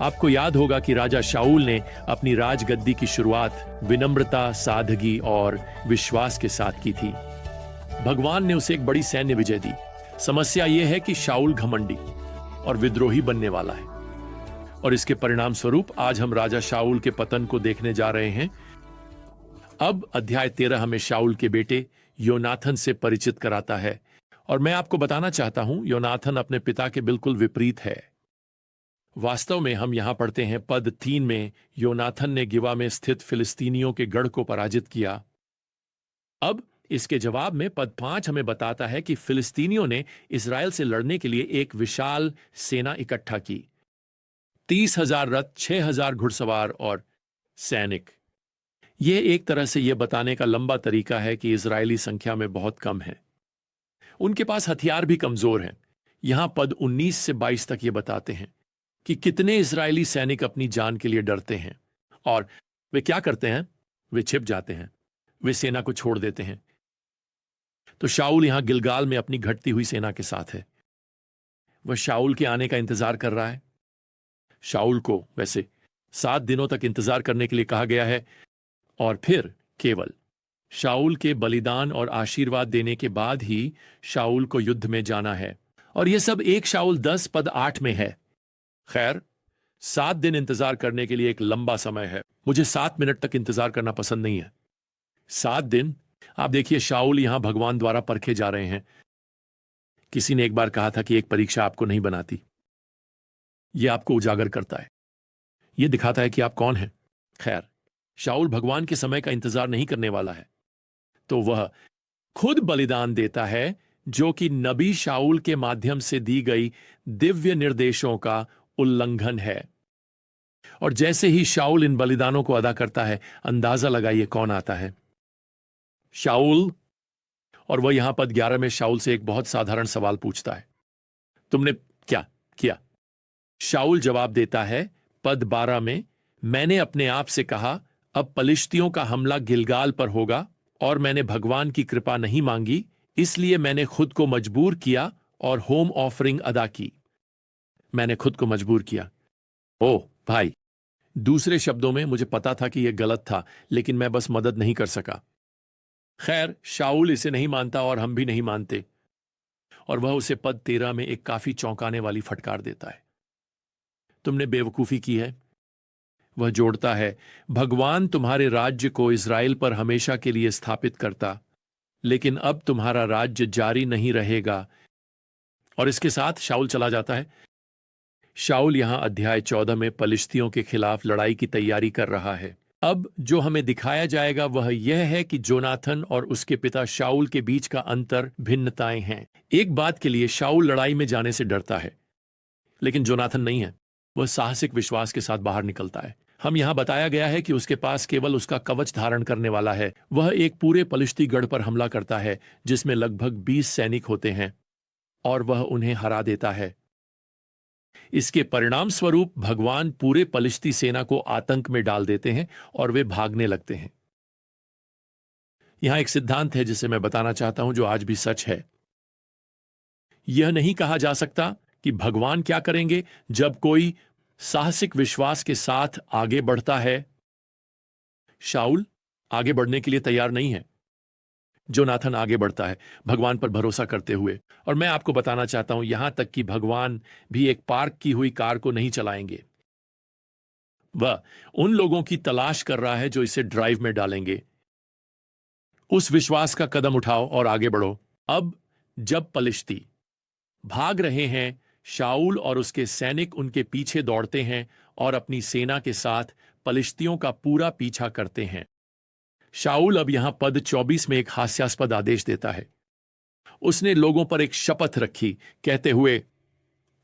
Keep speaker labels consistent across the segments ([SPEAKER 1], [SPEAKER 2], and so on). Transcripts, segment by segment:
[SPEAKER 1] आपको याद होगा कि राजा शाऊल ने अपनी राजगद्दी की शुरुआत विनम्रता, सादगी और विश्वास के साथ की थी। भगवान ने उसे एक बड़ी सैन्य विजय दी। समस्या यह है कि शाऊल घमंडी और विद्रोही बनने वाला है, और इसके परिणाम स्वरूप आज हम राजा शाऊल के पतन को देखने जा रहे हैं। अब अध्याय 13 हमें शाऊल के बेटे योनाथन से परिचित कराता है, और मैं आपको बताना चाहता हूं, योनाथन अपने पिता के बिल्कुल विपरीत है। वास्तव में हम यहां पढ़ते हैं पद 3 में, योनाथन ने गिबा में स्थित फिलिस्तीनियों के गढ़ को पराजित किया। अब इसके जवाब में पद 5 हमें बताता है कि फिलिस्तीनियों ने इस्राएल से लड़ने के लिए एक विशाल सेना इकट्ठा की। 30,000 रथ, 6,000 घुड़सवार और सैनिक। यह एक तरह से यह बताने का लंबा तरीका है कि इजरायली संख्या में बहुत कम है। उनके पास हथियार भी कमजोर हैं। यहां पद 19 से 22 तक ये बताते हैं कि कितने इजरायली सैनिक अपनी जान के लिए डरते हैं, और वे क्या करते हैं? वे छिप जाते हैं, वे सेना को छोड़ देते हैं। तो शाऊल यहां गिलगाल में अपनी घटती हुई सेना के साथ है। वह शाऊल के आने का इंतजार कर रहा है। शाऊल को वैसे 7 दिनों तक इंतजार करने के लिए कहा गया है, और फिर केवल शाऊल के बलिदान और आशीर्वाद देने के बाद ही शाऊल को युद्ध में जाना है। और यह सब 1 शाऊल 10 पद 8 में है। खैर, 7 दिन इंतजार करने के लिए एक लंबा समय है। मुझे 7 मिनट तक इंतजार करना पसंद नहीं है। 7 दिन। आप देखिए, शाऊल यहां भगवान द्वारा परखे जा रहे हैं। किसी ने एक बार कहा था कि एक परीक्षा आपको नहीं बनाती, यह आपको उजागर करता है, यह दिखाता है कि आप कौन हैं। खैर, शाऊल भगवान के समय का इंतजार नहीं करने वाला है, तो वह खुद बलिदान देता है, जो कि नबी शाऊल के माध्यम से दी गई दिव्य निर्देशों का उल्लंघन है। और जैसे ही शाऊल इन बलिदानों को अदा करता है, अंदाजा लगाइए कौन आता है? शाऊल। और वह यहां पद 11 में शाऊल से एक बहुत साधारण सवाल पूछता है, तुमने क्या किया? शाऊल जवाब देता है पद 12 में, मैंने अपने आप से कहा, अब पलिश्तियों का हमला गिलगाल पर होगा, और मैंने भगवान की कृपा नहीं मांगी, इसलिए मैंने खुद को मजबूर किया और होम ऑफरिंग अदा की। मैंने खुद को मजबूर किया। ओह भाई, दूसरे शब्दों में, मुझे पता था कि यह गलत था, लेकिन मैं बस मदद नहीं कर सका। खैर, शाऊल इसे नहीं मानता और हम भी नहीं मानते, और वह उसे पद 13 में एक काफी चौंकाने वाली फटकार देता है। तुमने बेवकूफी की है। वह जोड़ता है, भगवान तुम्हारे राज्य को इस्राएल पर हमेशा के लिए स्थापित करता, लेकिन अब तुम्हारा राज्य जारी नहीं रहेगा। और इसके साथ शाऊल चला जाता है। शाऊल यहां अध्याय 14 में पलिश्तियों के खिलाफ लड़ाई की तैयारी कर रहा है। अब जो हमें दिखाया जाएगा वह यह है कि जोनाथन और उसके पिता शाऊल के बीच का अंतर, भिन्नताएं हैं। एक बात के लिए शाऊल लड़ाई में जाने से डरता है, लेकिन जोनाथन नहीं है। वह साहसिक विश्वास के साथ बाहर निकलता है। हम यहां बताया गया है कि उसके पास केवल उसका कवच धारण करने वाला है। वह एक पूरे पलिश्ती गढ़ पर हमला करता है, जिसमें लगभग 20 सैनिक होते हैं, और वह उन्हें हरा देता है। इसके परिणाम स्वरूप भगवान पूरे पलिश्ती सेना को आतंक में डाल देते हैं, और वे भागने लगते हैं। यहां एक सिद्धांत है जिसे मैं बताना चाहता हूं, जो आज भी सच है। यह नहीं कहा जा सकता कि भगवान क्या करेंगे जब कोई साहसिक विश्वास के साथ आगे बढ़ता है। शाऊल आगे बढ़ने के लिए तैयार नहीं है। जोनाथन आगे बढ़ता है, भगवान पर भरोसा करते हुए। और मैं आपको बताना चाहता हूं, यहां तक कि भगवान भी एक पार्क की हुई कार को नहीं चलाएंगे। वह उन लोगों की तलाश कर रहा है जो इसे ड्राइव में डालेंगे। उस विश्वास का कदम उठाओ और आगे बढ़ो। अब जब पलिश्ती भाग रहे हैं, शाऊल और उसके सैनिक उनके पीछे दौड़ते हैं और अपनी सेना के साथ पलिश्तियों का पूरा पीछा करते हैं। शाऊल अब यहां पद 24 में एक हास्यास्पद आदेश देता है। उसने लोगों पर एक शपथ रखी, कहते हुए,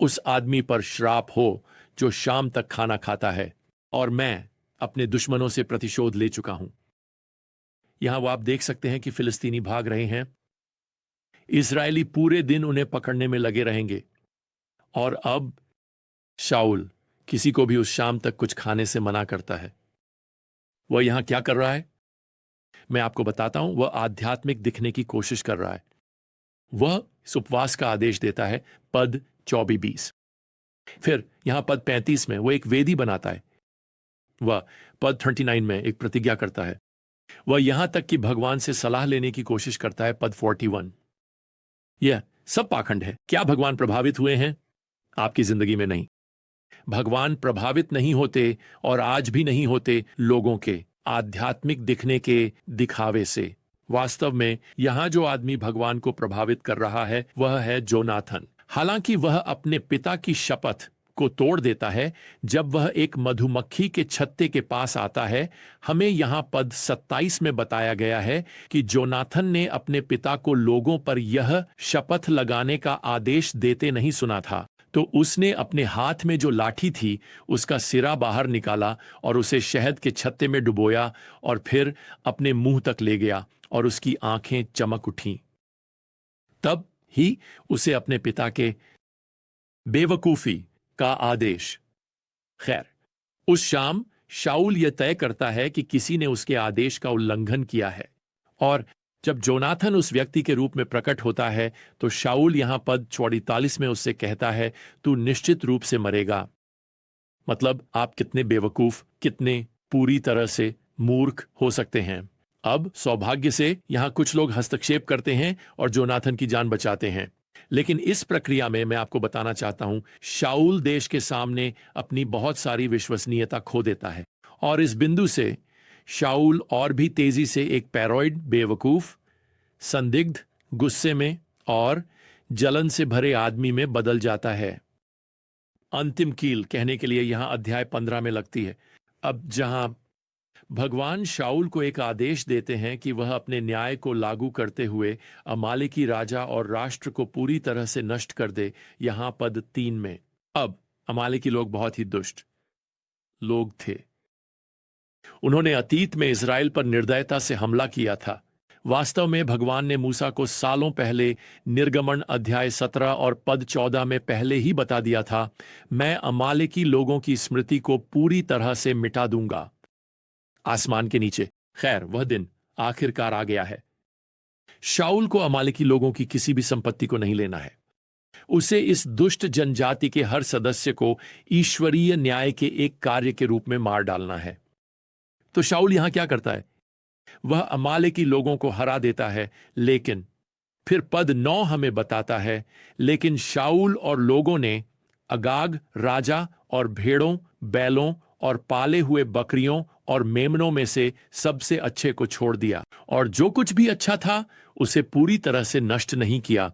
[SPEAKER 1] उस आदमी पर श्राप हो जो शाम तक खाना खाता है, और मैं अपने दुश्मनों से प्रतिशोध ले चुका हूं। यहां वो आप देख सकते हैं कि फिलिस्तीनी भाग रहे हैं। इस्राएली पूरे दिन उन्हें पकड़ने में लगे रहेंगे, और अब शाऊल किसी को भी उस शाम तक कुछ खाने से मना करता है। वह यहां क्या कर रहा है? मैं आपको बताता हूं। वह आध्यात्मिक दिखने की कोशिश कर रहा है। वह उपवास का आदेश देता है, पद 24-20। फिर यहां पद 35 में वो एक वेदी बनाता है। वह पद 39 में एक प्रतिज्ञा करता है। वह यहां तक कि भगवान से सलाह लेने की कोशिश करता है, पद 41। यह सब पाखंड है। क्या भगवान प्रभावित हुए हैं? आपकी जिंदगी में नहीं। भगवान प्रभावित नहीं होते और आज भी नहीं होते लोगों के आध्यात्मिक दिखने के दिखावे से। वास्तव में यहां जो आदमी भगवान को प्रभावित कर रहा है वह है जोनाथन। हालांकि वह अपने पिता की शपथ को तोड़ देता है जब वह एक मधुमक्खी के छत्ते के पास आता है। हमें यहां पद 27 में बताया गया है कि जोनाथन ने अपने पिता को लोगों पर यह शपथ लगाने का आदेश देते नहीं सुना था, तो उसने अपने हाथ में जो लाठी थी उसका सिरा बाहर निकाला और उसे शहद के छत्ते में डुबोया और फिर अपने मुंह तक ले गया और उसकी आंखें चमक उठीं। तब ही उसे अपने पिता के बेवकूफी का आदेश। खैर, उस शाम शाऊल यह तय करता है कि किसी ने उसके आदेश का उल्लंघन किया है, और जब जोनाथन उस व्यक्ति के रूप में प्रकट होता है तो शाऊल यहां पद 44 में उससे कहता है, तू निश्चित रूप से मरेगा। मतलब आप कितने बेवकूफ, कितने पूरी तरह से मूर्ख हो सकते हैं। अब सौभाग्य से यहां कुछ लोग हस्तक्षेप करते हैं और जोनाथन की जान बचाते हैं, लेकिन इस प्रक्रिया में मैं आपको बताना चाहता हूं, शाऊल देश के सामने अपनी बहुत सारी विश्वसनीयता खो देता है, और इस बिंदु से शाऊल और भी तेजी से एक पैरोइड, बेवकूफ, संदिग्ध, गुस्से में और जलन से भरे आदमी में बदल जाता है। अंतिम कील कहने के लिए यहां अध्याय 15 में लगती है। अब जहां भगवान शाऊल को एक आदेश देते हैं कि वह अपने न्याय को लागू करते हुए अमालेकी राजा और राष्ट्र को पूरी तरह से नष्ट कर दे, यहां पद 3 में। अब अमालेकी लोग बहुत ही दुष्ट लोग थे। उन्होंने अतीत में इज़राइल पर निर्दयता से हमला किया था। वास्तव में भगवान ने मूसा को सालों पहले निर्गमन अध्याय 17 और पद 14 में पहले ही बता दिया था, मैं अमालेकी लोगों की स्मृति को पूरी तरह से मिटा दूंगा आसमान के नीचे। खैर, वह दिन आखिरकार आ गया है। शाऊल को अमालेकी लोगों की किसी भी संपत्ति को नहीं लेना है। उसे इस दुष्ट जनजाति के हर सदस्य को ईश्वरीय न्याय के एक कार्य के रूप में मार डालना है। तो शाऊल यहां क्या करता है? वह अमालेकी लोगों को हरा देता है, लेकिन फिर पद 9 हमें बताता है, लेकिन शाऊल और लोगों ने अगाग राजा और भेड़ों, बैलों और पाले हुए बकरियों और मेमनों में से सबसे अच्छे को छोड़ दिया, और जो कुछ भी अच्छा था उसे पूरी तरह से नष्ट नहीं किया।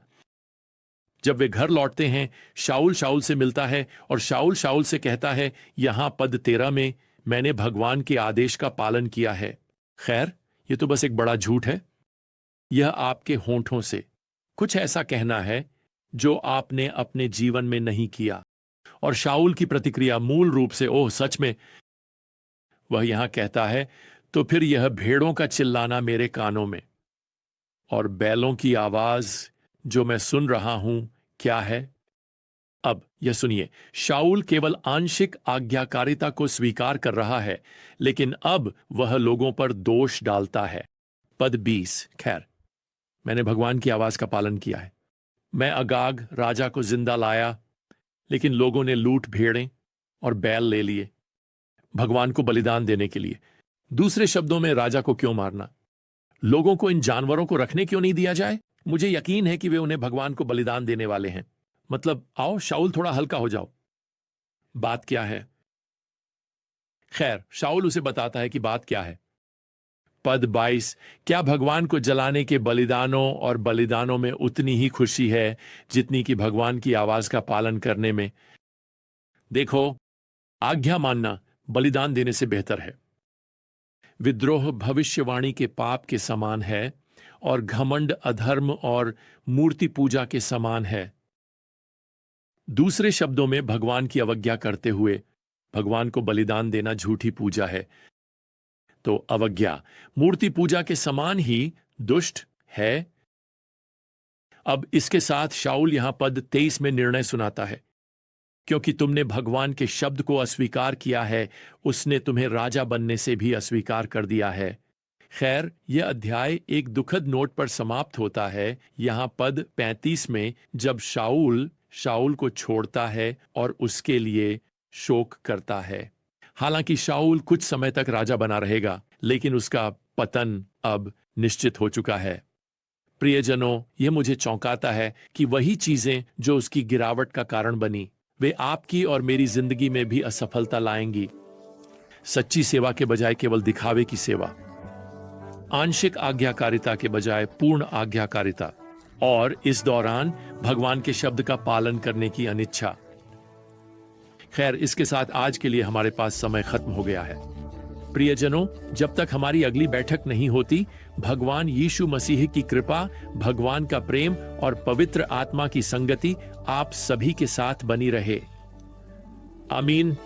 [SPEAKER 1] जब वे घर लौटते हैं, शाऊल शाऊल से मिलता है और शाऊल शाऊल से कहता है, यहां पद 13 में, मैंने भगवान के आदेश का पालन किया है। खैर, यह तो बस एक बड़ा झूठ है। यह आपके होंठों से कुछ ऐसा कहना है जो आपने अपने जीवन में नहीं किया। और शाऊल की प्रतिक्रिया मूल रूप से, ओह सच में, वह यहां कहता है, तो फिर यह भेड़ों का चिल्लाना मेरे कानों में और बैलों की आवाज जो मैं सुन रहा हूं क्या है? अब यह सुनिए, शाऊल केवल आंशिक आज्ञाकारिता को स्वीकार कर रहा है, लेकिन अब वह लोगों पर दोष डालता है। पद 20, खैर, मैंने भगवान की आवाज का पालन किया है। मैं अगाग राजा को जिंदा लाया, लेकिन लोगों ने लूट भेड़ें और बैल ले लिए भगवान को बलिदान देने के लिए। दूसरे शब्दों में, राजा को क्यों मारना? लोगों को इन जानवरों को रखने क्यों नहीं दिया जाए? मुझे यकीन है कि वे उन्हें भगवान को बलिदान देने वाले हैं। मतलब, आओ शाऊल, थोड़ा हल्का हो जाओ। बात क्या है? खैर, शाऊल उसे बताता है कि बात क्या है। पद 22, क्या भगवान को जलाने के बलिदानों और बलिदानों में उतनी ही खुशी है जितनी कि भगवान की आवाज का पालन करने में? देखो, आज्ञा मानना बलिदान देने से बेहतर है। विद्रोह भविष्यवाणी के पाप के समान है और घमंड अधर्म और मूर्ति पूजा के समान है। दूसरे शब्दों में, भगवान की अवज्ञा करते हुए भगवान को बलिदान देना झूठी पूजा है। तो अवज्ञा मूर्ति पूजा के समान ही दुष्ट है। अब इसके साथ शाऊल यहां पद 23 में निर्णय सुनाता है, क्योंकि तुमने भगवान के शब्द को अस्वीकार किया है, उसने तुम्हें राजा बनने से भी अस्वीकार कर दिया है। खैर, यह अध्याय एक दुखद नोट पर समाप्त होता है, यहाँ पद 35 में, जब शाऊल को छोड़ता है और उसके लिए शोक करता है। हालांकि शाऊल कुछ समय तक राजा बना रहेगा, लेकिन उसका पतन अब निश्चित हो चुका है। प्रियजनों, यह मुझे चौंकाता है कि वही चीजें जो उसकी गिरावट का कारण बनी, वे आपकी और मेरी जिंदगी में भी असफलता लाएंगी। सच्ची सेवा के बजाय केवल दिखावे की सेवा, आंशिक आज्ञाकारिता के बजाय पूर्ण आज्ञाकारिता, और इस दौरान भगवान के शब्द का पालन करने की अनिच्छा। खैर, इसके साथ आज के लिए हमारे पास समय खत्म हो गया है। प्रियजनों, जब तक हमारी अगली बैठक नहीं होती, भगवान यीशु मसीह की कृपा, भगवान का प्रेम और पवित्र आत्मा की संगति आप सभी के साथ बनी रहे। आमीन।